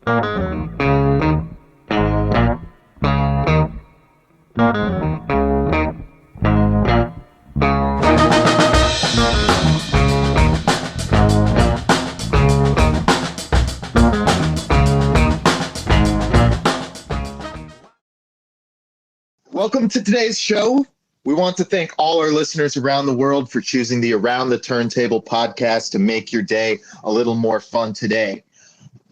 Welcome to today's show. We want to thank all our listeners around the world for choosing the Around the Turntable podcast to make your day a little more fun today.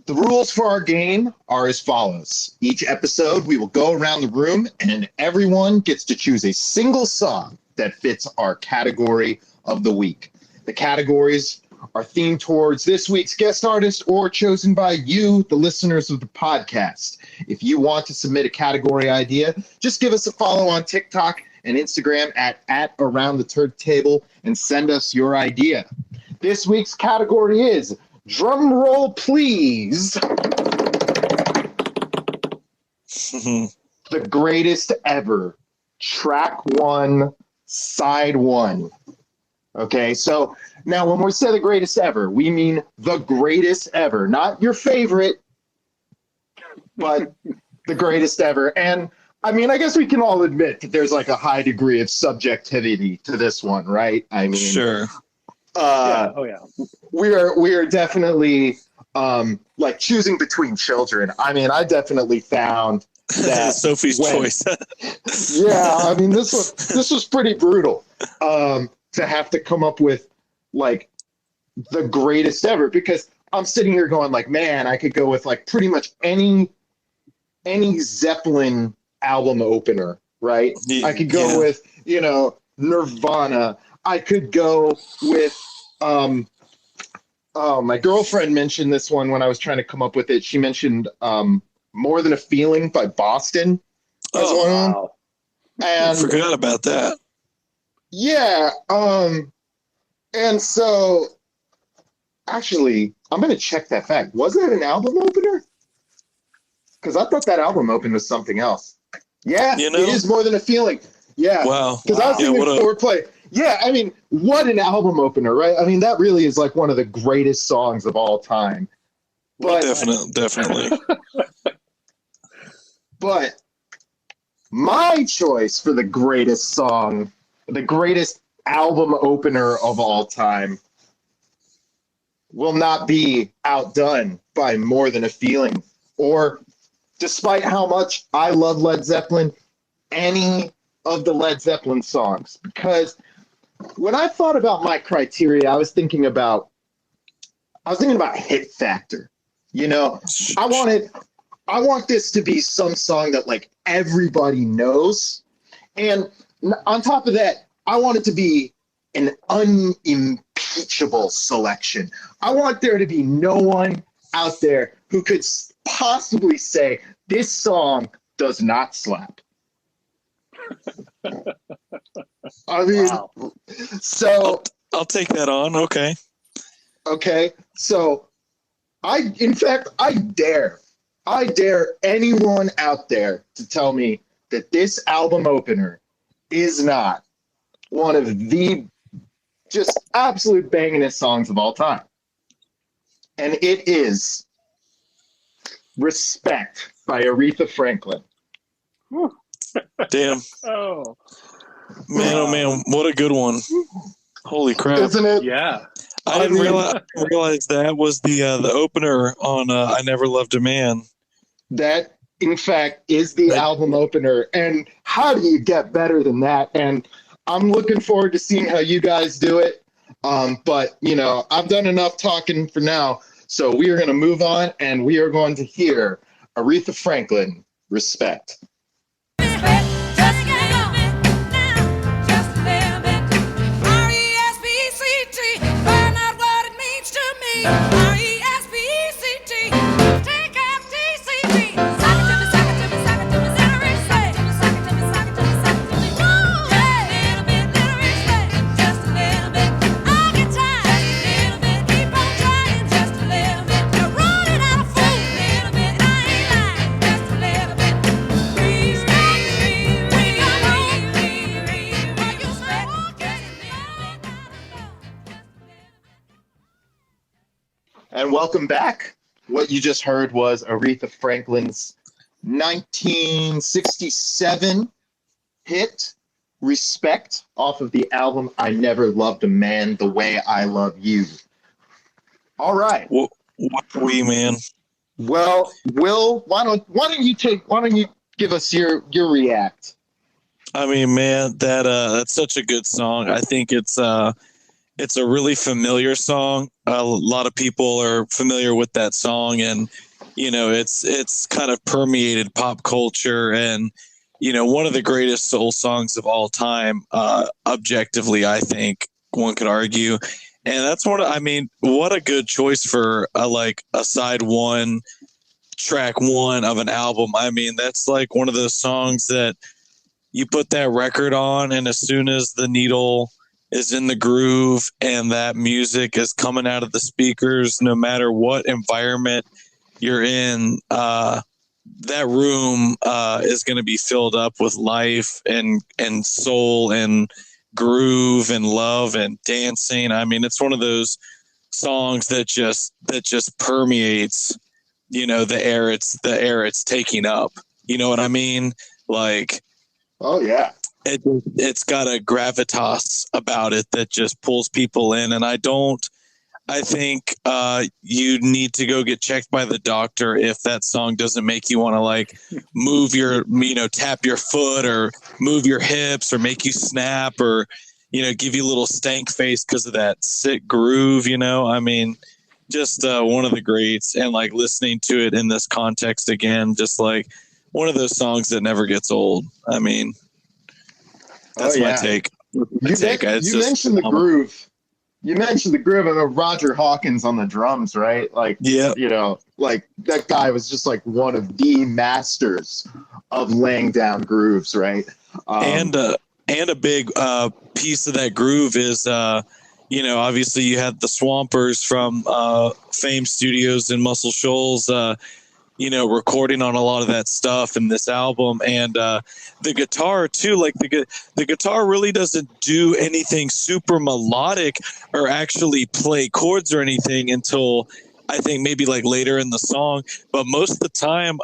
The rules for our game are as follows. Each episode, we will go around the room and everyone gets to choose a single song that fits our category of the week. The categories are themed towards this week's guest artist or chosen by you, the listeners of the podcast. If you want to submit a category idea, just give us a follow on TikTok and Instagram at Around the Turntable and send us your idea. This week's category is, drum roll please, the greatest ever, track 1, side 1. Okay, so now when we say the greatest ever, we mean the greatest ever, not your favorite, but the greatest ever. And I mean, I guess we can all admit that there's like a high degree of subjectivity to this one, right? I mean, sure. We are definitely like choosing between children. I mean, I definitely found that Sophie's choice. Yeah, I mean, this was pretty brutal. To have to come up with like the greatest ever, because I'm sitting here going like, man, I could go with like pretty much any Zeppelin album opener, right? I could go with, Nirvana. I could go with my girlfriend mentioned this one when I was trying to come up with it. She mentioned More Than a Feeling by Boston. Wow. And I forgot about that. Yeah, and so actually, I'm gonna check that fact. Was that an album opener? Because I thought that album opened with something else. Yeah, it is More Than a Feeling. Yeah, wow. Because I was thinking Foreplay. Yeah, I mean, what an album opener, right? I mean, that really is like one of the greatest songs of all time. But definitely. But my choice for the greatest song, the greatest album opener of all time, will not be outdone by More Than a Feeling, or, despite how much I love Led Zeppelin, any of the Led Zeppelin songs. Because when I thought about my criteria, I was thinking about hit factor. I want this to be some song that like everybody knows. And on top of that, I want it to be an unimpeachable selection. I want there to be no one out there who could possibly say this song does not slap. I mean, wow. So I'll take that on. Okay. Okay. So I dare anyone out there to tell me that this album opener is not one of the just absolute bangingest songs of all time. And it is Respect by Aretha Franklin. Damn. Oh man, what a good one. Holy crap. Isn't it? Yeah. I didn't realize that was the opener on I Never Loved a Man. That, in fact, is the album opener. And how do you get better than that? And I'm looking forward to seeing how you guys do it. But, I've done enough talking for now. So we are going to move on, and we are going to hear Aretha Franklin, Respect. And welcome back. What you just heard was Aretha Franklin's 1967 hit Respect off of the album I Never Loved a Man the Way I Love You. All right. What we, man? Well, Will, why don't you give us your react? I mean, man, that's such a good song. I think it's a really familiar song. A lot of people are familiar with that song, and it's kind of permeated pop culture, and one of the greatest soul songs of all time. Objectively, I think one could argue, and that's what a good choice for a side one, track one of an album. I mean, that's like one of those songs that you put that record on, and as soon as the needle is in the groove and that music is coming out of the speakers, no matter what environment you're in, that room is going to be filled up with life and soul and groove and love and dancing. I mean, it's one of those songs that just permeates, the air it's taking up. You know what I mean? Like, oh yeah, it's got a gravitas about it that just pulls people in, and I think you need to go get checked by the doctor if that song doesn't make you want to move your, tap your foot or move your hips or make you snap or, give you a little stank face because of that sick groove, I mean, just one of the greats, and listening to it in this context again, just one of those songs that never gets old. I mean, that's my take. You mentioned the groove. You mentioned the groove of Roger Hawkins on the drums, right? Yeah. That guy was just one of the masters of laying down grooves, right? And a big piece of that groove is, obviously you had the Swampers from Fame Studios in Muscle Shoals, recording on a lot of that stuff in this album, and the guitar too. The guitar really doesn't do anything super melodic or actually play chords or anything until I think maybe later in the song. But most of the time,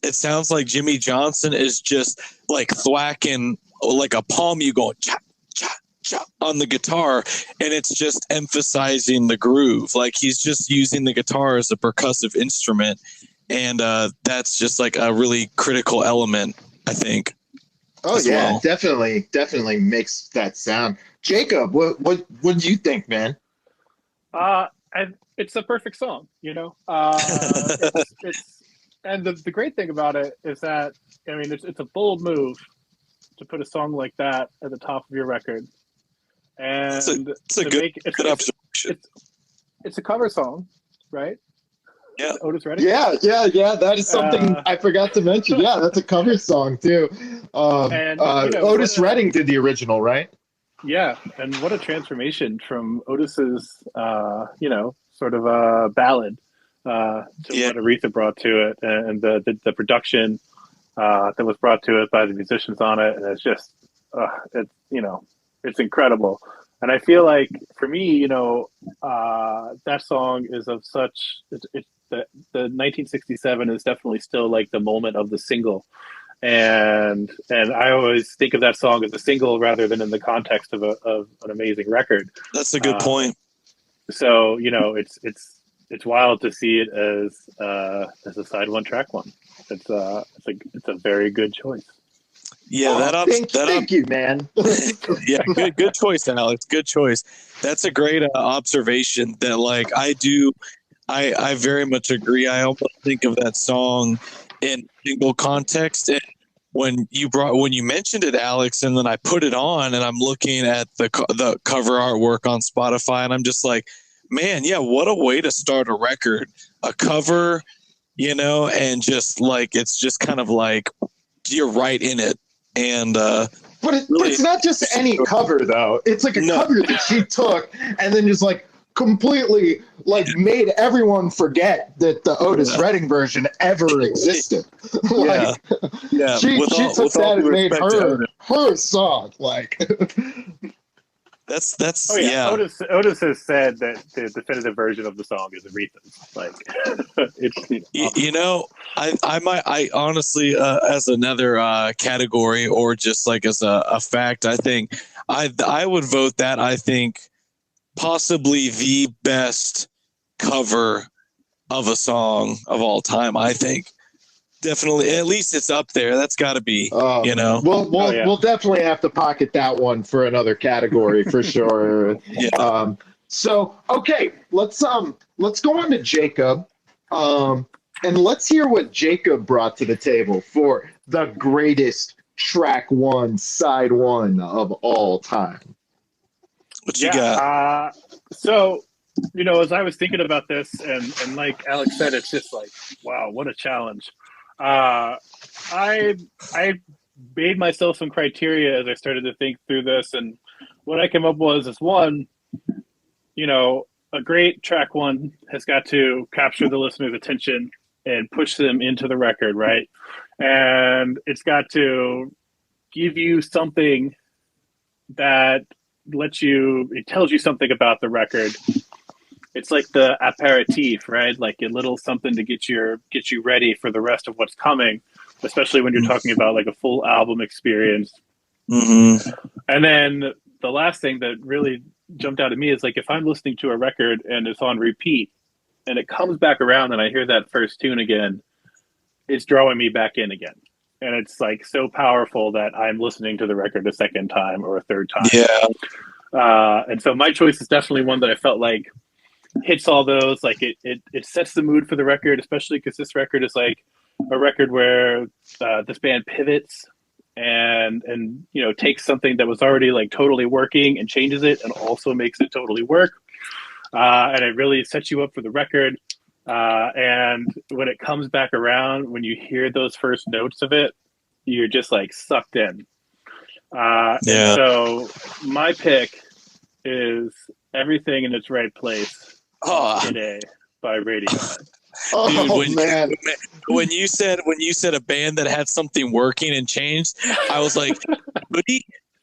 it sounds like Jimmy Johnson is just thwacking a palm you going cha cha cha on the guitar, and it's just emphasizing the groove. He's just using the guitar as a percussive instrument, and that's just a really critical element, I think. Oh yeah, well. definitely makes that sound. Jacob, what do you think, man? It's a perfect song, it's and the great thing about it is that it's a bold move to put a song like that at the top of your record. And it's a good observation. It's a cover song, right? Yeah. Otis Redding? Yeah. That is something I forgot to mention. Yeah, that's a cover song too. Otis Redding did the original, right? Yeah, and what a transformation from Otis's, sort of a ballad to what Aretha brought to it, and the production that was brought to it by the musicians on it, and it's just, it's incredible. And I feel like for me, that song is of such. The 1967 is definitely still the moment of the single, and I always think of that song as a single rather than in the context of an amazing record. That's a good point. So it's wild to see it as a side one, track one. It's a very good choice. Yeah, thank you, man. Yeah, good choice, Alex. Good choice. That's a great observation. That I very much agree. I almost think of that song in single context. And when you mentioned it, Alex, and then I put it on, and I'm looking at the cover artwork on Spotify, and I'm just like, man, yeah, what a way to start a record, a cover, and just it's just kind of you're right in it. And but it's not just any cover though. It's a cover that she took and then just completely made everyone forget that the Otis Redding version ever existed. She took that and made her song. That's Oh yeah, yeah. Otis has said that the definitive version of the song is Aretha's. Like, it's You know, I honestly, as another category or just like as a fact, I think I would vote that. I think possibly the best cover of a song of all time. I think definitely, at least it's up there. That's got to be, you know. We'll definitely have to pocket that one for another category for sure. Yeah. So okay, let's go on to Jacob, and let's hear what Jacob brought to the table for the greatest track one, side one of all time. What you got? So, as I was thinking about this, and like Alex said, it's just like, wow, what a challenge. I made myself some criteria as I started to think through this, and what I came up with is one, a great track one has got to capture the listener's attention and push them into the record, right? And it's got to give you something that it tells you something about the record. It's like the aperitif, right? Like a little something to get you ready for the rest of what's coming, especially when you're talking about like a full album experience. Mm-hmm. And then the last thing that really jumped out at me is like if I'm listening to a record and it's on repeat and it comes back around and I hear that first tune again, it's drawing me back in again. And it's like so powerful that I'm listening to the record a second time or a third time. Yeah. And so my choice is definitely one that I felt like hits all those. Like it sets the mood for the record, especially because this record is like a record where this band pivots and takes something that was already like totally working and changes it and also makes it totally work. And it really sets you up for the record. And when it comes back around, when you hear those first notes of it, you're just like sucked in. And so my pick is Everything in Its Right Place today by Radiohead. Dude, when you said a band that had something working and changed, I was like,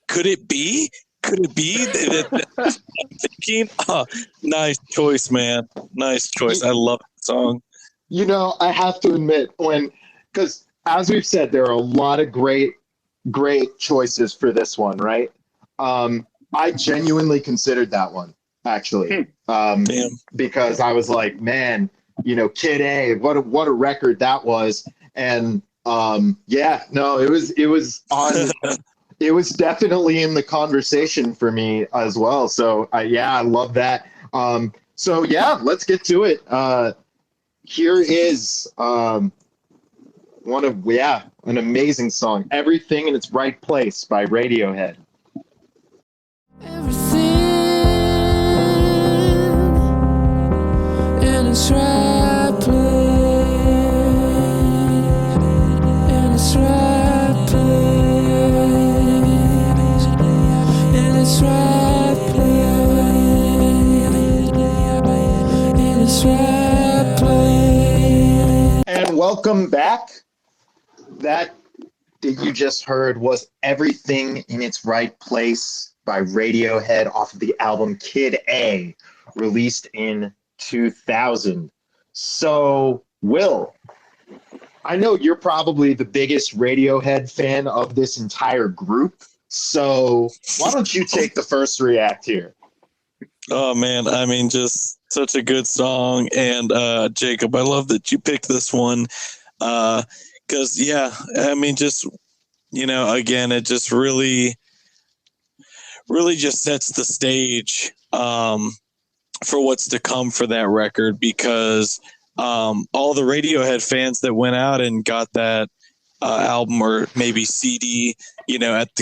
could it be that thinking? Nice choice, man. Nice choice. I love that song. I have to admit, because as we've said, there are a lot of great choices for this one, right? I genuinely considered that one, actually, because I was like, man, Kid A, what a record that was, and it was on. It was definitely in the conversation for me as well. So I love that. So yeah, let's get to it. Here is an amazing song, Everything in Its Right Place by Radiohead. Everything in its right place, in its right place, in its right place, in its right place. And welcome back. That you just heard was Everything in Its Right Place by Radiohead off of the album Kid A, released in 2000. So, Will, I know you're probably the biggest Radiohead fan of this entire group, so why don't you take the first react here? Oh, man. I mean, just such a good song. And Jacob, I love that you picked this one because, I mean, just, again, it just really just sets the stage for what's to come for that record, because all the Radiohead fans that went out and got that album or maybe CD,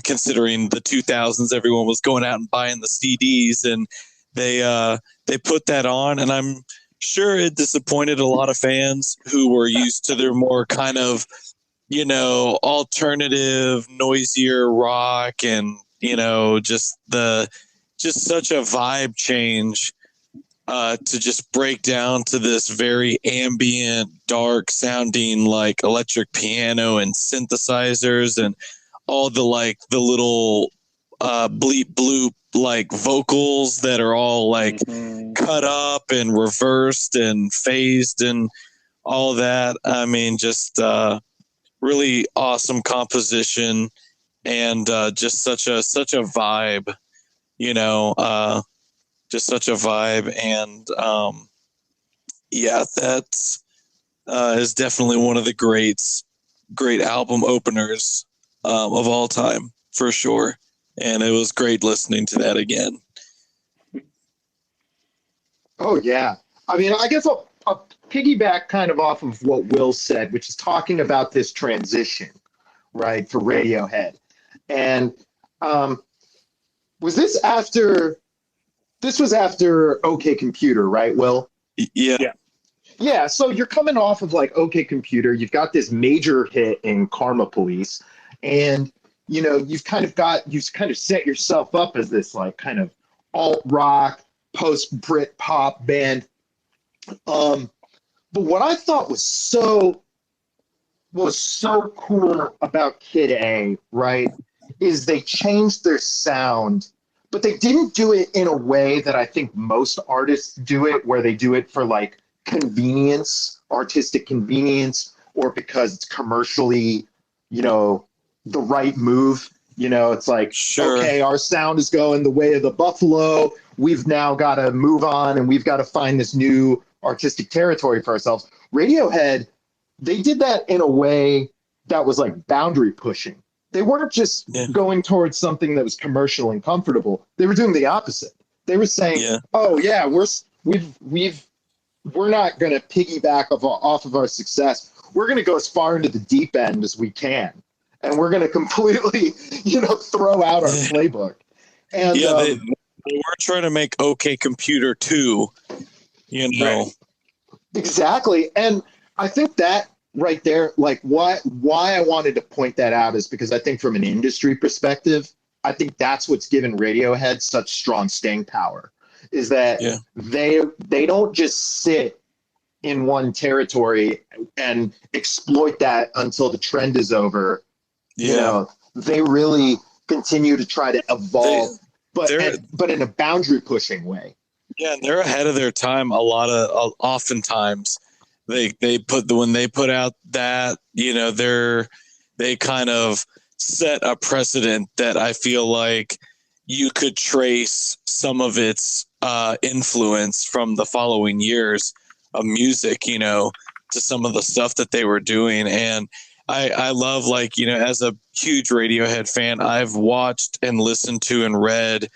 considering the 2000s, everyone was going out and buying the CDs, and they put that on, and I'm sure it disappointed a lot of fans who were used to their more kind of alternative, noisier rock, and just such a vibe change to just break down to this very ambient, dark sounding like electric piano and synthesizers and all the little bleep bloop like vocals that are all like cut up and reversed and phased and all that. I mean, just really awesome composition and just such a vibe, you know, just such a vibe. And yeah, that's is definitely one of the great album openers of all time for sure. And it was great listening to that again. Oh yeah. I mean, I guess I'll piggyback kind of off of what Will said, which is talking about this transition, right, for Radiohead. And was this after? This was after OK Computer, right, Will? Yeah. Yeah, so you're coming off of like OK Computer, you've got this major hit in Karma Police, and you know, you've kind of set yourself up as this like kind of alt rock, post Brit pop band. But what I thought was so cool about Kid A, right, is they changed their sound, but they didn't do it in a way that I think most artists do it, where they do it for like convenience, artistic convenience, or because it's commercially, you know, the right move. You know, it's like, sure, okay, our sound is going the way of the buffalo. We've now got to move on and we've got to find this new artistic territory for ourselves. Radiohead, they did that in a way that was like boundary pushing. They weren't just going towards something that was commercial and comfortable. They were doing the opposite. They were saying, oh yeah, we're not going to piggyback off of our success. We're going to go as far into the deep end as we can. And we're going to completely, you know, throw out our playbook. And they were trying to make OK Computer 2, you know. Right. Exactly. And I think that right there, like why I wanted to point that out is because I think from an industry perspective, I think that's what's given Radiohead such strong staying power, is that they don't just sit in one territory and exploit that until the trend is over. You know, they really continue to try to evolve, but in a boundary pushing way. Yeah, and they're ahead of their time. Oftentimes when they put out that, you know, they kind of set a precedent that I feel like you could trace some of its influence from the following years of music, you know, to some of the stuff that they were doing. And I love, like, you know, as a huge Radiohead fan, I've watched and listened to and read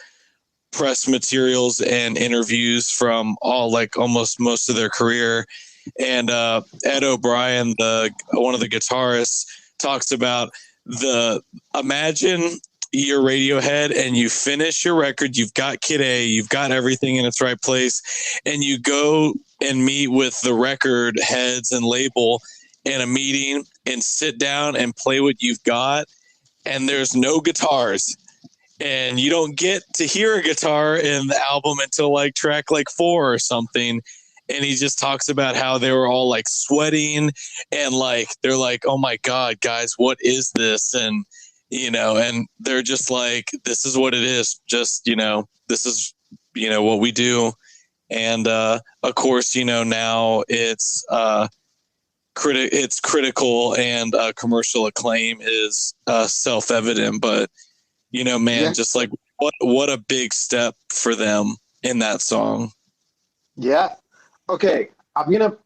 press materials and interviews from almost most of their career. And Ed O'Brien, one of the guitarists, talks about imagine you're Radiohead and you finish your record, you've got Kid A, you've got everything in its right place, and you go and meet with the record heads and label in a meeting and sit down and play what you've got, and there's no guitars, and you don't get to hear a guitar in the album until like track like 4 or something. And he just talks about how they were all like sweating and like they're like, oh my God, guys, what is this? And you know, and they're just like, this is what it is. Just, you know, this is, you know, what we do. And of course, you know, now it's critical and commercial acclaim is self-evident. But, you know, man, just like what a big step for them in that song. Yeah. Okay. I'm going to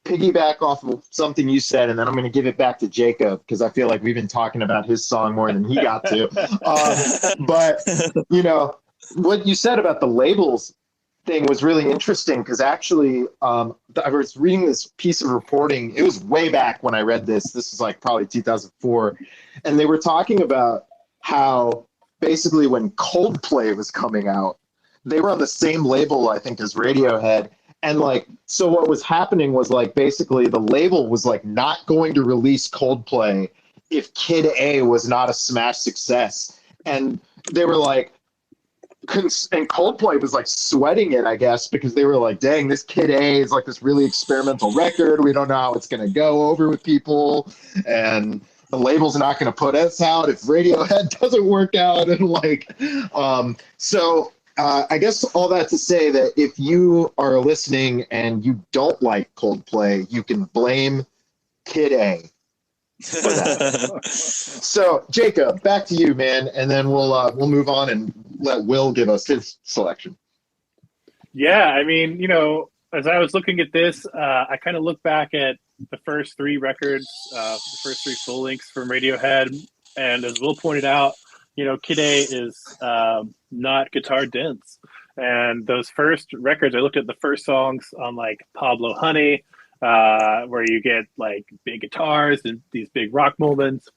piggyback off of something you said, and then I'm going to give it back to Jacob because I feel like we've been talking about his song more than he got to. But, you know, what you said about the labels thing was really interesting because actually I was reading this piece of reporting. It was way back when I read this. This was like probably 2004. And they were talking about how basically when Coldplay was coming out, they were on the same label, I think, as Radiohead. And like, so what was happening was like, basically the label was like not going to release Coldplay if Kid A was not a smash success. And they were like, and Coldplay was like sweating it, I guess, because they were like, dang, this Kid A is like this really experimental record. We don't know how it's going to go over with people. And, the label's not going to put us out if Radiohead doesn't work out. And I guess all that to say that if you are listening and you don't like Coldplay, you can blame Kid A for that. So Jacob, back to you, man, and then we'll move on and let Will give us his selection. Yeah, I mean, as I was looking at this, I kind of look back at the first 3 records, the first 3 full lengths from Radiohead, and as Will pointed out, Kid A is not guitar dense. And those first records, I looked at the first songs on like Pablo Honey, where you get like big guitars and these big rock moments.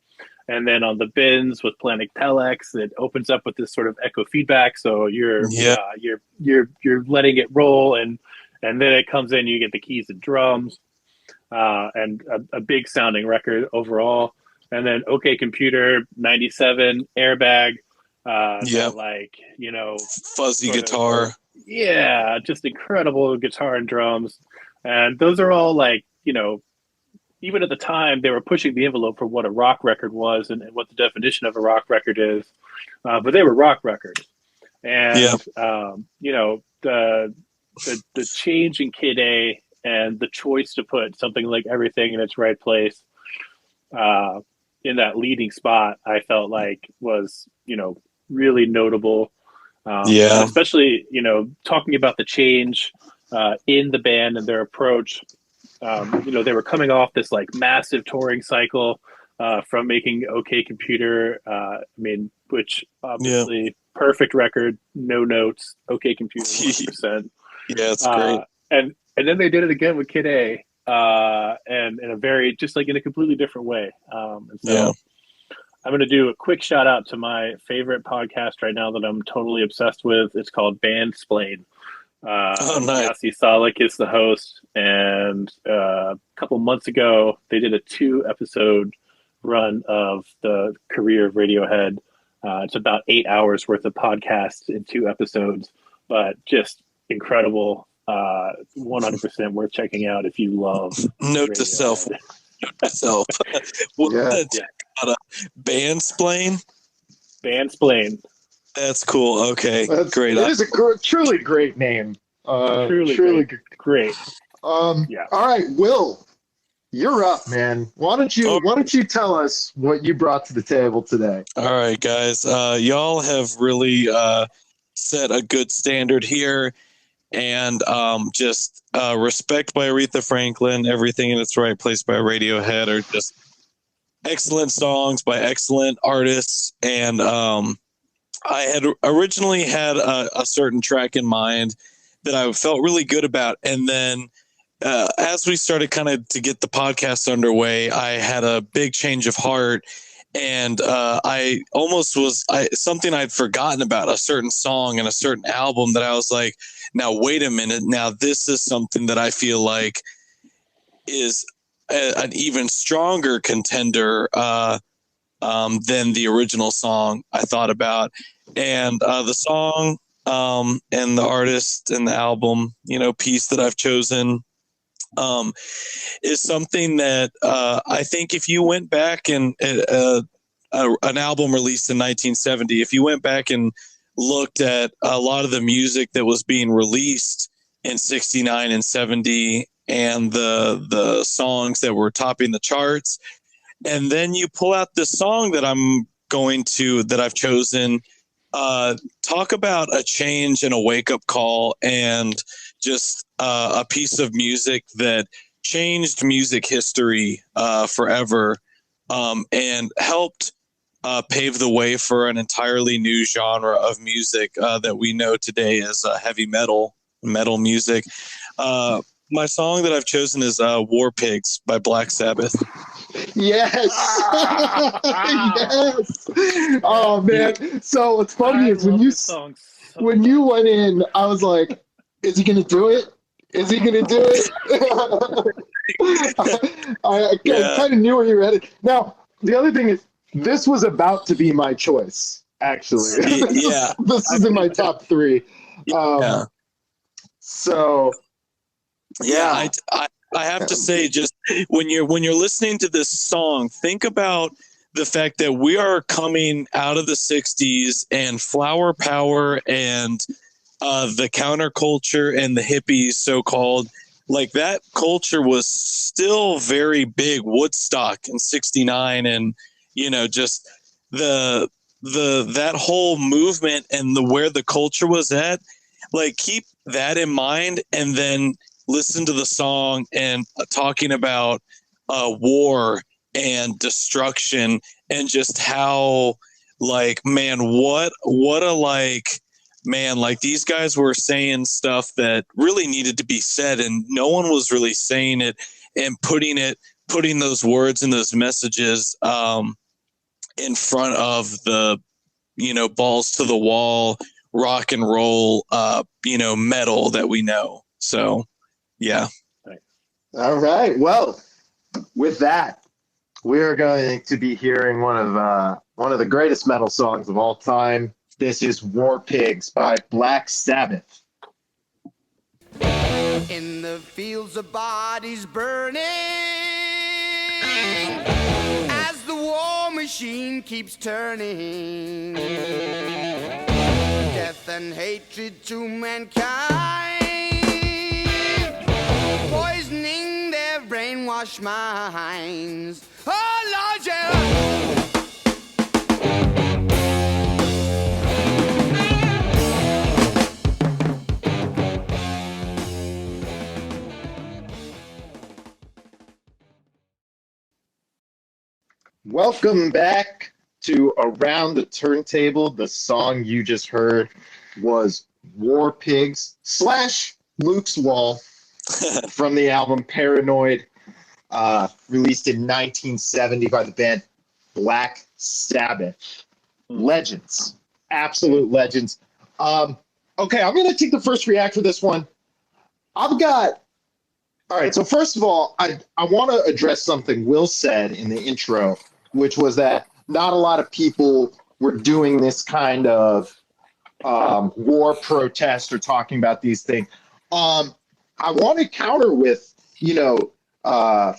And then on the Bins with Planet Telex, it opens up with this sort of echo feedback. So you're letting it roll, and then it comes in, you get the keys and drums, and a big sounding record overall. And then OK Computer, 97, Airbag, fuzzy guitar. Just incredible guitar and drums. And those are all like, even at the time, they were pushing the envelope for what a rock record was and what the definition of a rock record is. But they were rock records. And, the change in Kid A and the choice to put something like Everything in its right place in that leading spot, I felt like was, really notable. Especially, talking about the change in the band and their approach. They were coming off this like massive touring cycle from making OK Computer, which obviously perfect record, no notes, OK Computer 100%. Yeah, it's great. And then they did it again with Kid A, and in a very, just like in a completely different way. I'm going to do a quick shout out to my favorite podcast right now that I'm totally obsessed with. It's called Bandsplain. Nice. Yassi Salek is the host, and a couple months ago they did a 2-episode run of the career of Radiohead. It's about 8 hours worth of podcasts in 2 episodes, but just incredible. 100% worth checking out if you love Note to self. Bandsplain. That's cool. Okay, great. It is a truly great name. Truly great. All right, Will, you're up, man. Why don't you tell us what you brought to the table today? All right, guys. Y'all have really set a good standard here, and just Respect by Aretha Franklin, Everything in Its Right Place by Radiohead are just excellent songs by excellent artists. And I had originally had a certain track in mind that I felt really good about. And then as we started kind of to get the podcast underway, I had a big change of heart. And I almost was something I'd forgotten about, a certain song and a certain album that I was like, now, wait a minute. Now, this is something that I feel like is an even stronger contender than the original song I thought about. And the song and the artist and the album, piece that I've chosen is something that I think if you went back and an album released in 1970, if you went back and looked at a lot of the music that was being released in 69 and 70 and the songs that were topping the charts, and then you pull out this song that I've chosen, talk about a change and a wake-up call and just a piece of music that changed music history forever, and helped pave the way for an entirely new genre of music that we know today as heavy metal music. My song that I've chosen is War Pigs by Black Sabbath. Yes. Yes. Oh, man. So what's funny is when you went in, I was like, is he going to do it? Is he going to do it? I kind of knew where you were headed. Now, the other thing is, this was about to be my choice, actually. This is in my top 3. I I have to say, just when you're listening to this song, think about the fact that we are coming out of the 60s and flower power and the counterculture and the hippies, so-called, like that culture was still very big. Woodstock in 69, and just that whole movement and where the culture was at. Like, keep that in mind, and then listen to the song and talking about war and destruction, and just how, like, man, what a, like, man, like, these guys were saying stuff that really needed to be said, and no one was really saying it and putting those words and those messages in front of the, balls to the wall, rock and roll, metal that we know. So, yeah. All right. Well, with that, we are going to be hearing one of the greatest metal songs of all time. This is War Pigs by Black Sabbath. In the fields of bodies burning, as the war machine keeps turning, death and hatred to mankind, poisoning their brainwashed minds. Oh Lord, yeah. Welcome back to Around the Turntable. The song you just heard was War Pigs / Luke's Wall from the album Paranoid, released in 1970 by the band Black Sabbath. Legends. Absolute legends. Okay, I'm going to take the first react for this one. All right, so first of all, I want to address something Will said in the intro, which was that not a lot of people were doing this kind of war protest or talking about these things. I want to counter with,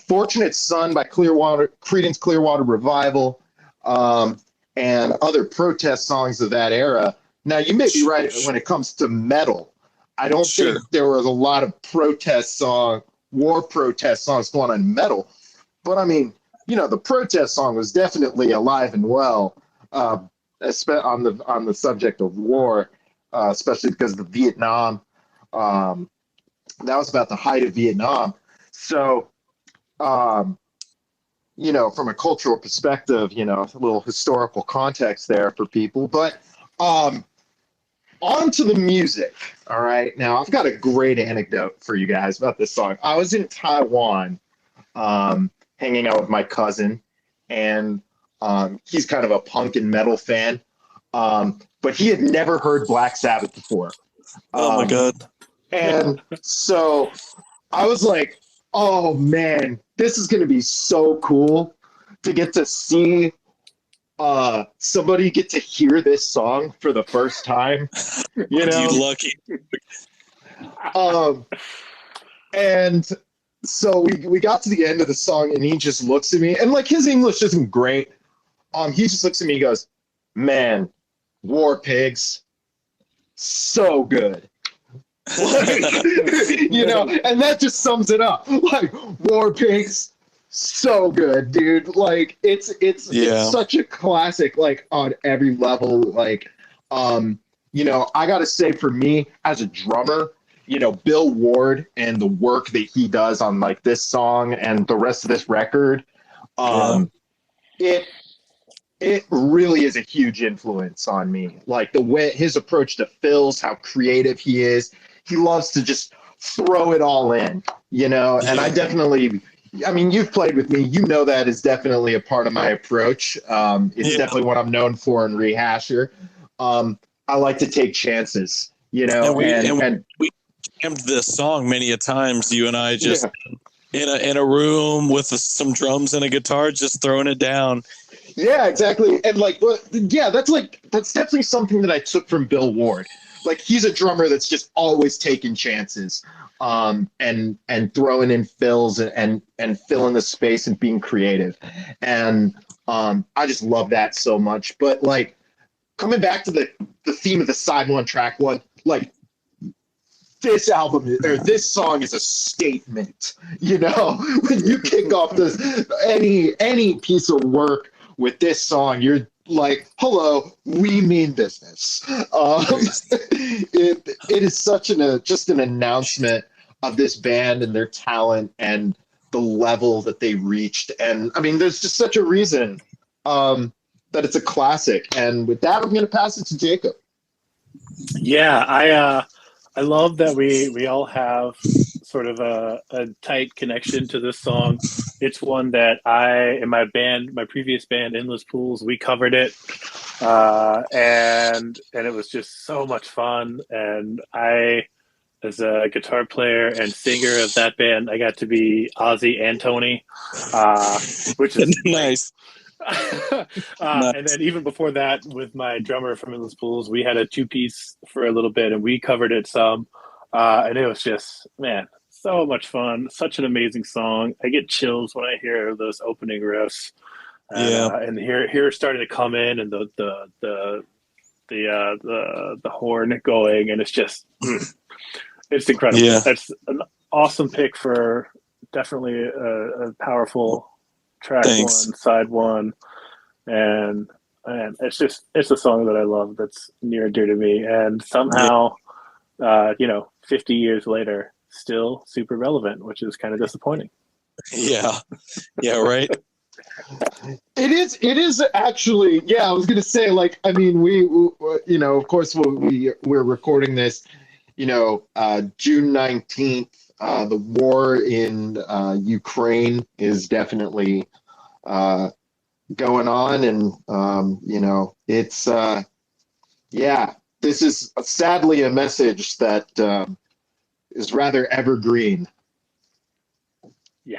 Fortunate Son by Creedence Clearwater Revival, and other protest songs of that era. Now, you may be right when it comes to metal. I don't think there was a lot of war protest songs going on in metal. But I mean, the protest song was definitely alive and well, especially on the subject of war, especially because of the Vietnam. That was about the height of Vietnam. So, from a cultural perspective, a little historical context there for people. But on to the music. All right. Now, I've got a great anecdote for you guys about this song. I was in Taiwan, hanging out with my cousin, and he's kind of a punk and metal fan, but he had never heard Black Sabbath before. Oh my God. And so I was like, oh man, this is going to be so cool to get to see somebody get to hear this song for the first time. You lucky. And so we got to the end of the song, and he just looks at me, and like, his English isn't great. He just looks at me and goes, "Man, War Pigs, so good." Like, and that just sums it up. Like, War Pigs, so good, dude. Like, it's such a classic, like, on every level. Like, I gotta say, for me as a drummer, Bill Ward and the work that he does on, like, this song and the rest of this record, it really is a huge influence on me. Like, the way his approach to fills, how creative he is. He loves to just throw it all in, and I definitely, you've played with me, that is definitely a part of my approach. It's definitely what I'm known for in Rehasher. I like to take chances, and we jammed this song many a times, you and I, just in a room with some drums and a guitar, just throwing it down. Yeah, exactly. And that's definitely something that I took from Bill Ward. Like, he's a drummer that's just always taking chances. and throwing in fills and filling the space and being creative. And I just love that so much. But like coming back to the theme of the side one, track one, like this album or this song is a statement. You know, when you kick off this any piece of work with this song, you're like, hello, we mean business. It is such just an announcement of this band and their talent and the level that they reached. And I mean, there's just such a reason that it's a classic. And with that, I'm going to pass it to Jacob. Yeah, I love that we all have sort of a tight connection to this song. It's one that in my previous band, Endless Pools, we covered it, and it was just so much fun. And I, as a guitar player and singer of that band, I got to be Ozzy and Tony, which is nice. And then even before that, with my drummer from Endless Pools, we had a 2-piece for a little bit, and we covered it some. And it was just, man, so much fun. Such an amazing song. I get chills when I hear those opening riffs. And here it's starting to come in, and the horn going, and it's just, it's incredible. Yeah. That's an awesome pick for definitely a powerful track. Thanks. One, side one, and it's a song that I love, that's near and dear to me, and somehow 50 years later still super relevant, which is kind of disappointing. Yeah Right. It is actually, yeah, I was gonna say, like, I mean, we of course we're recording this June 19th. The war in Ukraine is definitely going on, and it's this is sadly a message that is rather evergreen. Yeah.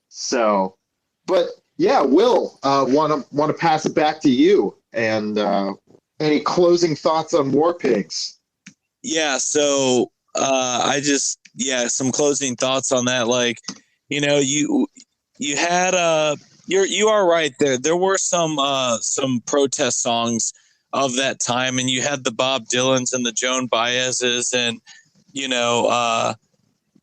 So, but yeah, Will, want to pass it back to you, and any closing thoughts on War Pigs? Yeah. So some closing thoughts on that. Like, you had you are right there. There were some protest songs of that time, and you had the Bob Dylans and the Joan Baez's, and even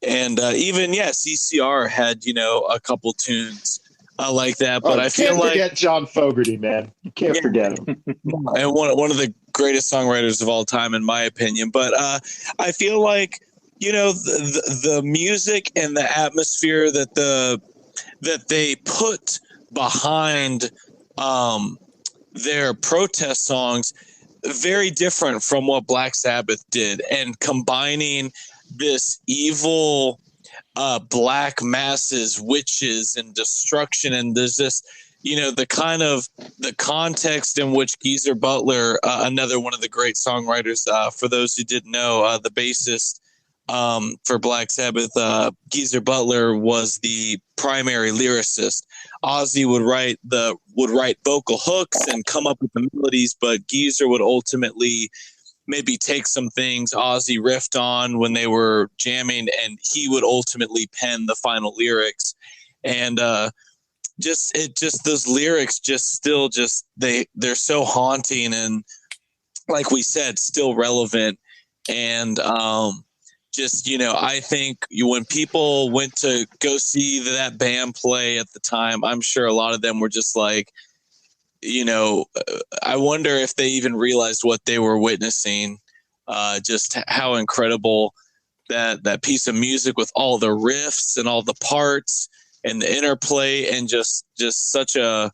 CCR had a couple tunes like that. But I feel like forget John Fogerty, man. You can't forget him. And one of the greatest songwriters of all time, in my opinion. But I feel like the music and the atmosphere that they put behind their protest songs, very different from what Black Sabbath did, and combining this evil black masses, witches, and destruction. And there's this, the context in which Geezer Butler, another one of the great songwriters, for those who didn't know, the bassist for Black Sabbath, Geezer Butler was the primary lyricist. Ozzy would write vocal hooks and come up with the melodies, but Geezer would ultimately maybe take some things Ozzy riffed on when they were jamming, and he would ultimately pen the final lyrics. And those lyrics they're so haunting, and like we said, still relevant. And I think when people went to go see that band play at the time, I'm sure a lot of them were just like, I wonder if they even realized what they were witnessing, just how incredible that piece of music, with all the riffs and all the parts and the interplay, and just such a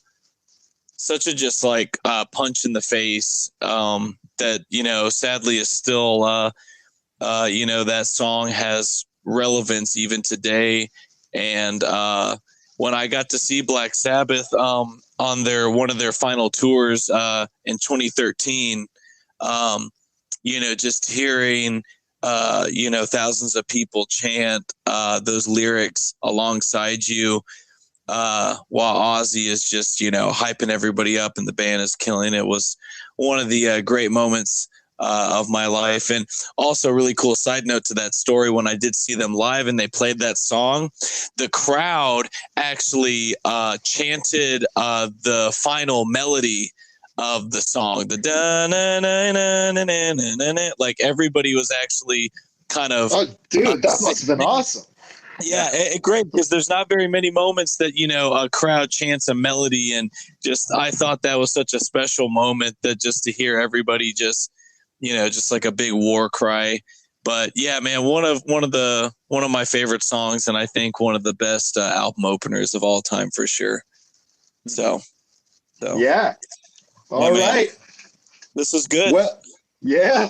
just like punch in the face, that, sadly is still, that song has relevance even today. And when I got to see Black Sabbath on one of their final tours in 2013, just hearing thousands of people chant those lyrics alongside you, while Ozzy is just hyping everybody up and the band is killing it, was one of the great moments of my life. And also, really cool side note to that story, when I did see them live and they played that song, the crowd actually chanted the final melody of the song, the da na na na na na na na. Like everybody was actually kind of, Oh, dude, that must have been awesome. yeah, great, because there's not very many moments that, you know, a crowd chants a melody, and just I thought that was such a special moment, that just to hear everybody just, you know, just like a big war cry. But yeah, man, one of my favorite songs, and I think one of the best album openers of all time for sure. So Yeah. All man, right. this is good. Well, yeah.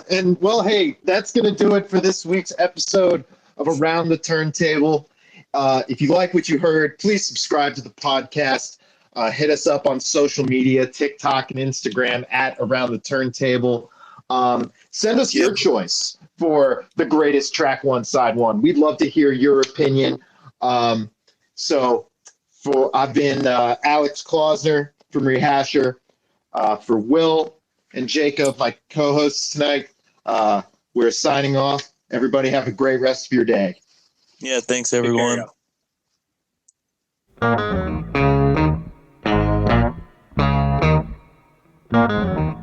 And well, hey, that's going to do it for this week's episode of Around the Turntable. If you like what you heard, please subscribe to the podcast. Hit us up on social media, TikTok and Instagram at Around the Turntable. Send us your choice for the greatest track one, side one. We'd love to hear your opinion. I've been Alex Klausner from Rehasher. For Will and Jacob, my co-hosts tonight, we're signing off. Everybody have a great rest of your day. Yeah, thanks everyone. Take care, y'all.